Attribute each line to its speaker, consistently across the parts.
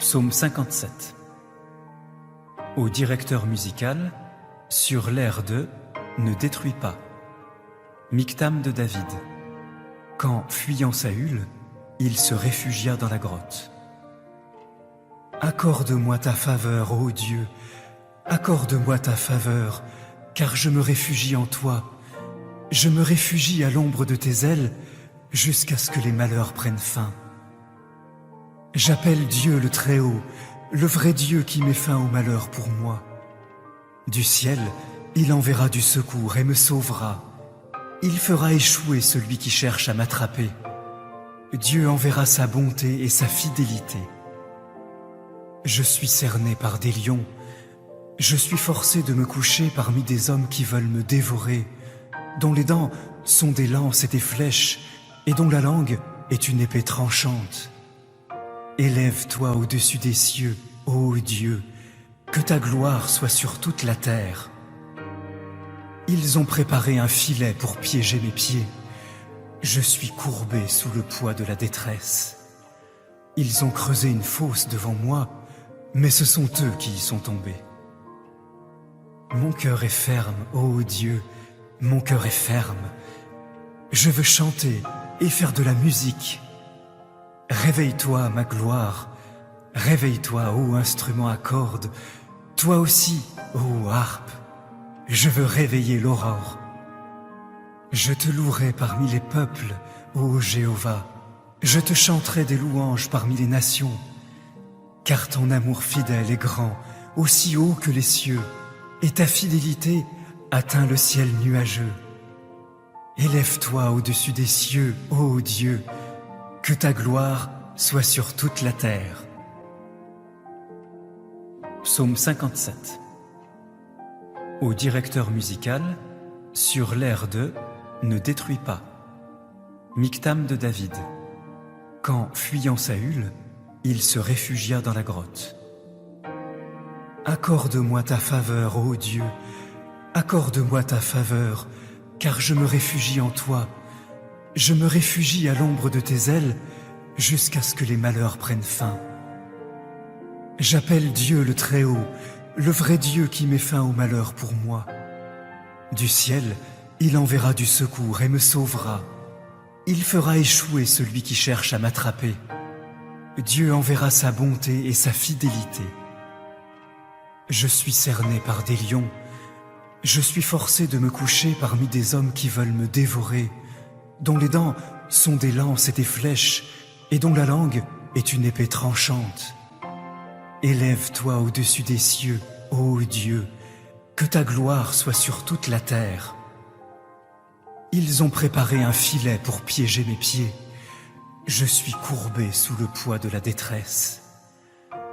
Speaker 1: Psaume 57. Au directeur musical, sur l'air de « Ne détruis pas ». Michtam de David. Quand, fuyant Saül, il se réfugia dans la grotte. Accorde-moi ta faveur, ô Dieu, accorde-moi ta faveur, car je me réfugie en toi. Je me réfugie à l'ombre de tes ailes, jusqu'à ce que les malheurs prennent fin. J'appelle Dieu le Très-Haut, le vrai Dieu qui met fin au malheur pour moi. Du ciel, il enverra du secours et me sauvera. Il fera échouer celui qui cherche à m'attraper. Dieu enverra sa bonté et sa fidélité. Je suis cerné par des lions. Je suis forcé de me coucher parmi des hommes qui veulent me dévorer, dont les dents sont des lances et des flèches, et dont la langue est une épée tranchante. Élève-toi au-dessus des cieux, ô Dieu, que ta gloire soit sur toute la terre. Ils ont préparé un filet pour piéger mes pieds. Je suis courbé sous le poids de la détresse. Ils ont creusé une fosse devant moi, mais ce sont eux qui y sont tombés. Mon cœur est ferme, ô Dieu, mon cœur est ferme. Je veux chanter et faire de la musique. Réveille-toi, ma gloire, réveille-toi, ô instrument à cordes, toi aussi, ô harpe, je veux réveiller l'aurore. Je te louerai parmi les peuples, ô Jéhovah, je te chanterai des louanges parmi les nations, car ton amour fidèle est grand, aussi haut que les cieux, et ta fidélité atteint le ciel nuageux. Élève-toi au-dessus des cieux, ô Dieu, que ta gloire soit sur toute la terre. Psaume 57. Au directeur musical, sur l'air de « Ne détruis pas ». Michtam de David. Quand, fuyant Saül, il se réfugia dans la grotte. Accorde-moi ta faveur, ô Dieu, accorde-moi ta faveur, car je me réfugie en toi. Je me réfugie à l'ombre de tes ailes, jusqu'à ce que les malheurs prennent fin. J'appelle Dieu le Très-Haut, le vrai Dieu qui met fin au malheur pour moi. Du ciel, il enverra du secours et me sauvera. Il fera échouer celui qui cherche à m'attraper. Dieu enverra sa bonté et sa fidélité. Je suis cerné par des lions. Je suis forcé de me coucher parmi des hommes qui veulent me dévorer, dont les dents sont des lances et des flèches, et dont la langue est une épée tranchante. Élève-toi au-dessus des cieux, ô Dieu, que ta gloire soit sur toute la terre. Ils ont préparé un filet pour piéger mes pieds. Je suis courbé sous le poids de la détresse.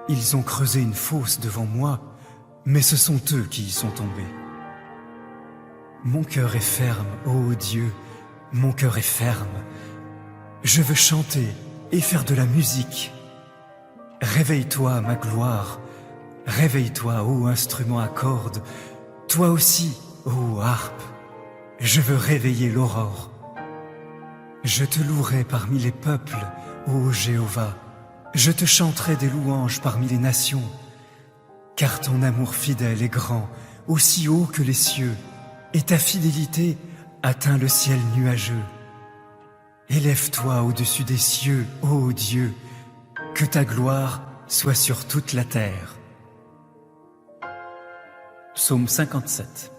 Speaker 1: Ils ont creusé une fosse devant moi, mais ce sont eux qui y sont tombés. Mon cœur est ferme, ô Dieu, mon cœur est ferme. Je veux chanter et faire de la musique. Réveille-toi, ma gloire, réveille-toi, ô instrument à cordes, toi aussi, ô harpe, je veux réveiller l'aurore. Je te louerai parmi les peuples, ô Jéhovah, je te chanterai des louanges parmi les nations, car ton amour fidèle est grand, aussi haut que les cieux, et ta fidélité atteint le ciel nuageux. Élève-toi au-dessus des cieux, ô Dieu, que ta gloire soit sur toute la terre. Psaume 57.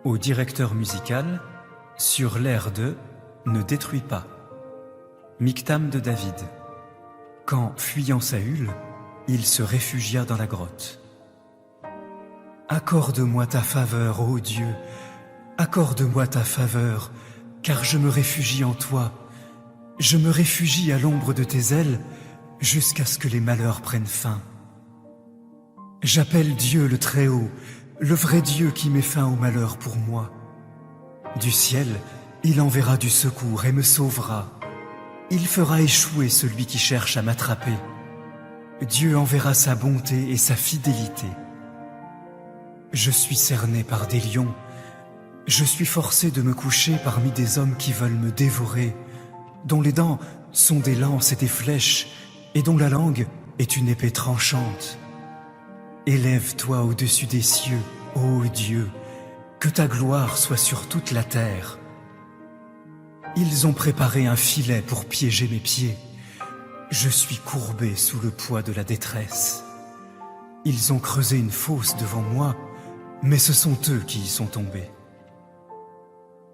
Speaker 1: Au directeur musical, sur l'air de « Ne détruis pas ». Michtam de David. Quand, fuyant Saül, il se réfugia dans la grotte. Accorde-moi ta faveur, ô Dieu, accorde-moi ta faveur, car je me réfugie en toi. Je me réfugie à l'ombre de tes ailes, jusqu'à ce que les malheurs prennent fin. J'appelle Dieu le Très-Haut, le vrai Dieu qui met fin au malheur pour moi. Du ciel, il enverra du secours et me sauvera. Il fera échouer celui qui cherche à m'attraper. Dieu enverra sa bonté et sa fidélité. Je suis cerné par des lions. Je suis forcé de me coucher parmi des hommes qui veulent me dévorer, dont les dents sont des lances et des flèches, et dont la langue est une épée tranchante. Élève-toi au-dessus des cieux, ô Dieu, que ta gloire soit sur toute la terre. Ils ont préparé un filet pour piéger mes pieds. Je suis courbé sous le poids de la détresse. Ils ont creusé une fosse devant moi, mais ce sont eux qui y sont tombés.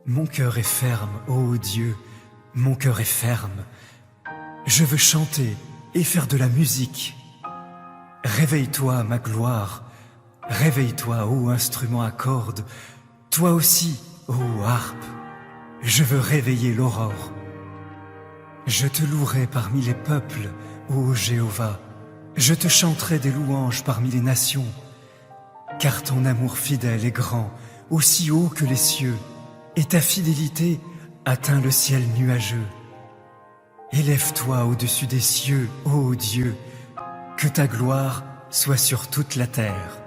Speaker 1: Mon cœur est ferme, ô Dieu, mon cœur est ferme. Je veux chanter et faire de la musique. Réveille-toi, ma gloire, réveille-toi, ô instrument à cordes, toi aussi, ô harpe. Je veux réveiller l'aurore. Je te louerai parmi les peuples, ô Jéhovah. Je te chanterai des louanges parmi les nations, car ton amour fidèle est grand, aussi haut que les cieux, et ta fidélité atteint le ciel nuageux. Élève-toi au-dessus des cieux, ô Dieu, que ta gloire soit sur toute la terre.